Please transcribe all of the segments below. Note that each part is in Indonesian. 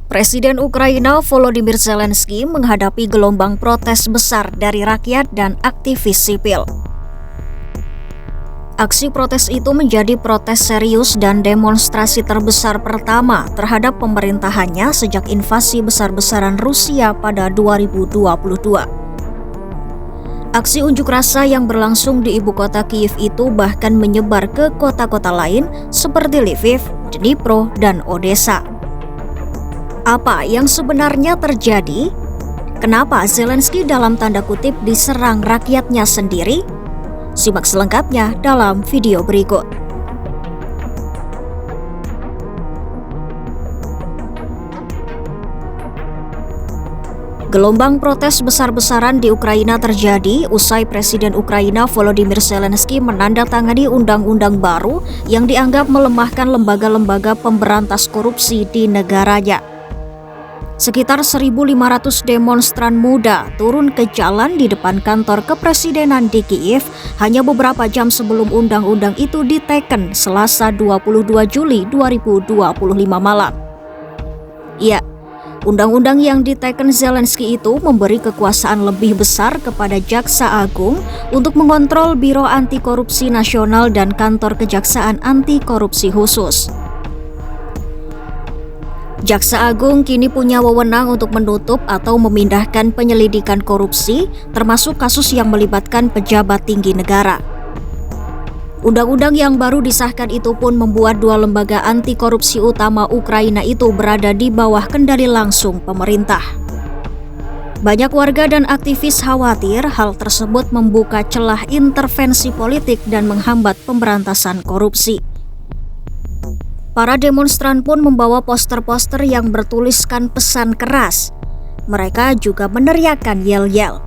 Presiden Ukraina Volodymyr Zelensky menghadapi gelombang protes besar dari rakyat dan aktivis sipil. Aksi protes itu menjadi protes serius dan demonstrasi terbesar pertama terhadap pemerintahannya sejak invasi besar-besaran Rusia pada 2022. Aksi unjuk rasa yang berlangsung di ibu kota Kyiv itu bahkan menyebar ke kota-kota lain seperti Lviv, Dnipro, dan Odessa. Apa yang sebenarnya terjadi? Kenapa Zelensky dalam tanda kutip diserang rakyatnya sendiri? Simak selengkapnya dalam video berikut. Gelombang protes besar-besaran di Ukraina terjadi usai Presiden Ukraina Volodymyr Zelensky menandatangani undang-undang baru yang dianggap melemahkan lembaga-lembaga pemberantas korupsi di negaranya. Sekitar 1.500 demonstran muda turun ke jalan di depan kantor kepresidenan di Kyiv hanya beberapa jam sebelum undang-undang itu diteken Selasa 22 Juli 2025 malam. Ya, undang-undang yang diteken Zelensky itu memberi kekuasaan lebih besar kepada Jaksa Agung untuk mengontrol Biro Anti Korupsi Nasional dan Kantor Kejaksaan Anti Korupsi Khusus. Jaksa Agung kini punya wewenang untuk menutup atau memindahkan penyelidikan korupsi, termasuk kasus yang melibatkan pejabat tinggi negara. Undang-undang yang baru disahkan itu pun membuat dua lembaga anti korupsi utama Ukraina itu berada di bawah kendali langsung pemerintah. Banyak warga dan aktivis khawatir hal tersebut membuka celah intervensi politik dan menghambat pemberantasan korupsi. Para demonstran pun membawa poster-poster yang bertuliskan pesan keras. Mereka juga meneriakkan yel-yel.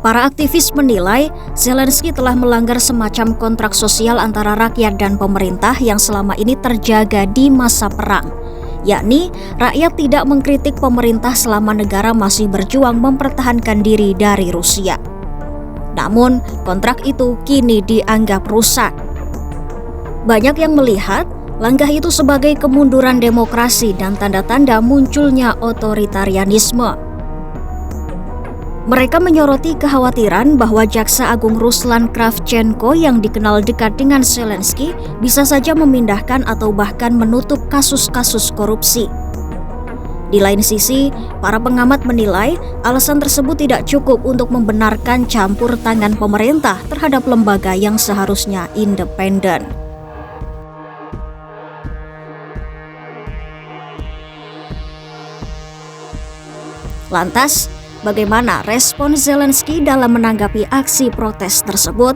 Para aktivis menilai Zelensky telah melanggar semacam kontrak sosial antara rakyat dan pemerintah yang selama ini terjaga di masa perang, yakni rakyat tidak mengkritik pemerintah selama negara masih berjuang mempertahankan diri dari Rusia. Namun, kontrak itu kini dianggap rusak. Banyak yang melihat langkah itu sebagai kemunduran demokrasi dan tanda-tanda munculnya otoritarianisme. Mereka menyoroti kekhawatiran bahwa Jaksa Agung Ruslan Kravchenko yang dikenal dekat dengan Zelensky bisa saja memindahkan atau bahkan menutup kasus-kasus korupsi. Di lain sisi, para pengamat menilai alasan tersebut tidak cukup untuk membenarkan campur tangan pemerintah terhadap lembaga yang seharusnya independen. Lantas, bagaimana respon Zelensky dalam menanggapi aksi protes tersebut?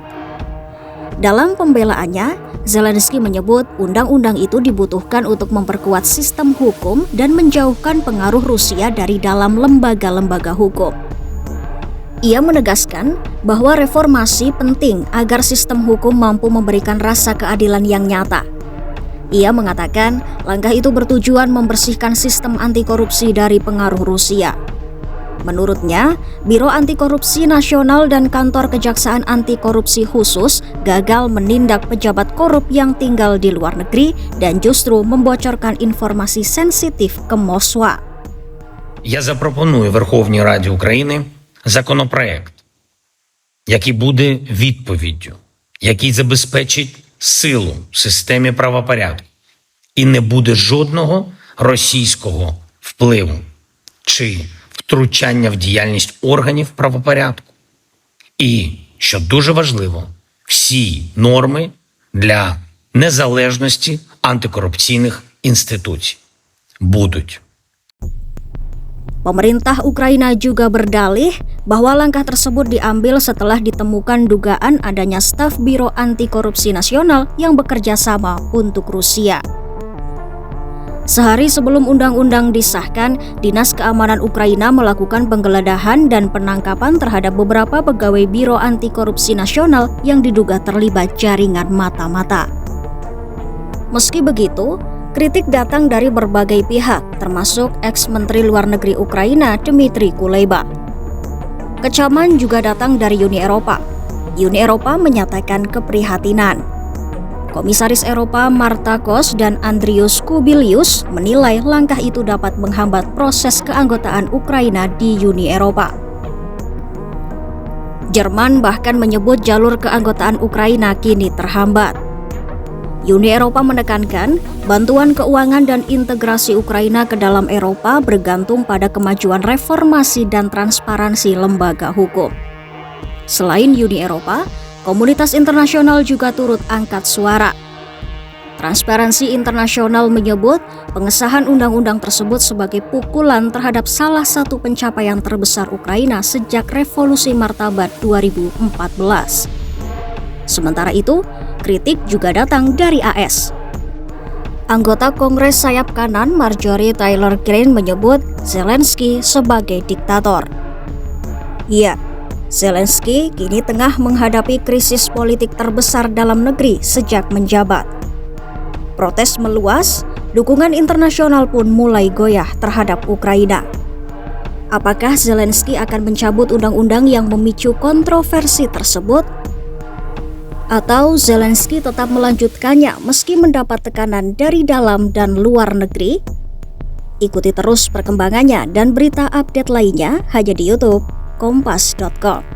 Dalam pembelaannya, Zelensky menyebut undang-undang itu dibutuhkan untuk memperkuat sistem hukum dan menjauhkan pengaruh Rusia dari dalam lembaga-lembaga hukum. Ia menegaskan bahwa reformasi penting agar sistem hukum mampu memberikan rasa keadilan yang nyata. Ia mengatakan langkah itu bertujuan membersihkan sistem anti korupsi dari pengaruh Rusia. Menurutnya, Biro Anti Korupsi Nasional dan Kantor Kejaksaan Anti Korupsi Khusus gagal menindak pejabat korup yang tinggal di luar negeri dan justru membocorkan informasi sensitif ke Moskwa. Я запропоную Верховній Раді України законопроект, який буде відповіддю, який забезпечить силу в системі правопорядку і не буде жодного російського впливу чи втручання в діяльність органів правопорядку. І, що дуже важливо, всі норми для незалежності антикорупційних інституцій будуть. Pemerintah Ukraina juga berdalih bahwa langkah tersebut diambil setelah ditemukan dugaan adanya staf Biro Anti Korupsi Nasional yang bekerja sama untuk Rusia. Sehari sebelum undang-undang disahkan, Dinas Keamanan Ukraina melakukan penggeledahan dan penangkapan terhadap beberapa pegawai Biro Anti Korupsi Nasional yang diduga terlibat jaringan mata-mata. Meski begitu, kritik datang dari berbagai pihak, termasuk ex-Menteri Luar Negeri Ukraina Dmytro Kuleba. Kecaman juga datang dari Uni Eropa. Uni Eropa menyatakan keprihatinan. Komisaris Eropa Marta Kos dan Andrius Kubilius menilai langkah itu dapat menghambat proses keanggotaan Ukraina di Uni Eropa. Jerman bahkan menyebut jalur keanggotaan Ukraina kini terhambat. Uni Eropa menekankan bantuan keuangan dan integrasi Ukraina ke dalam Eropa bergantung pada kemajuan reformasi dan transparansi lembaga hukum. Selain Uni Eropa, komunitas internasional juga turut angkat suara. Transparansi Internasional menyebut pengesahan undang-undang tersebut sebagai pukulan terhadap salah satu pencapaian terbesar Ukraina sejak Revolusi Martabat 2014. Sementara itu, kritik juga datang dari AS. Anggota Kongres sayap kanan Marjorie Taylor Greene menyebut Zelensky sebagai diktator. Iya, Zelensky kini tengah menghadapi krisis politik terbesar dalam negeri sejak menjabat. Protes meluas, dukungan internasional pun mulai goyah terhadap Ukraina. Apakah Zelensky akan mencabut undang-undang yang memicu kontroversi tersebut? Atau Zelensky tetap melanjutkannya meski mendapat tekanan dari dalam dan luar negeri? Ikuti terus perkembangannya dan berita update lainnya hanya di YouTube Kompas.com.